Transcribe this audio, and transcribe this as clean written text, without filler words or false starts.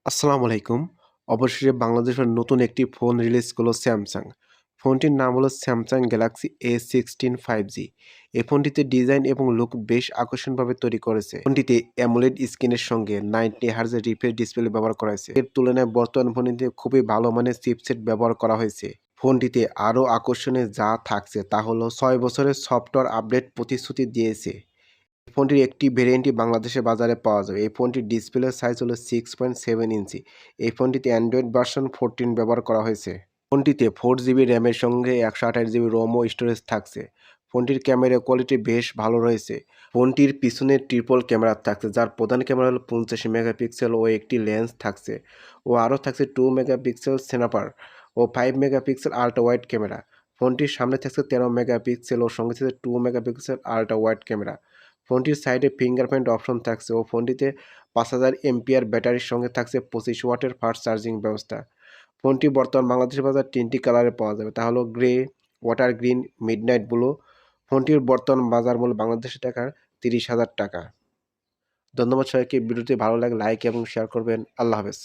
আসসালামু আলাইকুম। অবশেষে বাংলাদেশের নতুন একটি ফোন রিলিজ করলো স্যামসাং। ফোনটির নাম হলো স্যামসাং গ্যালাক্সি A16 5G। এই ফোনটিতে ডিজাইন এবং লুক বেশ আকর্ষণীয়ভাবে তৈরি করেছে। ফোনটিতে অ্যামোলেড স্ক্রিনের সঙ্গে 90 হার্জ রিফ্রেশ ডিসপ্লে ব্যবহার করা হয়েছে। এর তুলনায় বর্তমান ফোনটিতে খুবই ভালো মানের চিপসেট ব্যবহার করা হয়েছে। ফোনটিতে আরও আকর্ষণীয় যা থাকছে তা হলো ৬ বছরের সফটওয়্যার আপডেট প্রতিশ্রুতি দিয়েছে। ফোনটির একটি ভেরিয়েন্টই বাংলাদেশের বাজারে পাওয়া যাবে। এই ফোনটির ডিসপ্লে সাইজ হলো 6.7 ইঞ্চি। এই ফোনটিতে অ্যান্ড্রয়েড ভার্সন 14 ব্যবহার করা হয়েছে। ফোনটিতে 4 জিবি র্যামের সঙ্গে 128 জিবি রোম ও স্টোরেজ থাকছে। ফোনটির ক্যামেরা কোয়ালিটি বেশ ভালো রয়েছে। ফোনটির পিছনে ট্রিপল ক্যামেরা থাকছে, যার প্রধান ক্যামেরা হলো 85 মেগাপিক্সেল ও একটি লেন্স থাকছে, ও আরও থাকছে 2 মেগাপিক্সেল স্ন্যাপার ও 5 মেগাপিক্সেল আল্ট্রা ওয়াইড ক্যামেরা। ফোনটির সামনে থাকছে 13 মেগাপিক্সেল ও সঙ্গে থাকছে 2 মেগাপিক্সেল আল্ট্রা ওয়াইড ক্যামেরা। ফোনটির সাইডে ফিঙ্গারপ্রিন্ট অপশন থাকছে ও ফোনটিতে 5000 এমপিআর ব্যাটারির সঙ্গে থাকছে 25 ওয়াটের ফাস্ট চার্জিং ব্যবস্থা। ফোনটি বর্তমান বাংলাদেশের বাজারে 3টি কালারে পাওয়া যাবে, তা হলো grey, water green, midnight blue. ফোনটির বর্তমান বাজার মূল্য বাংলাদেশি টাকার 30,000 টাকা। ধন্যবাদ সবাইকে। ভিডিওটি ভালো লাগলে লাইক এবং শেয়ার করবেন। আল্লাহ হাফেজ।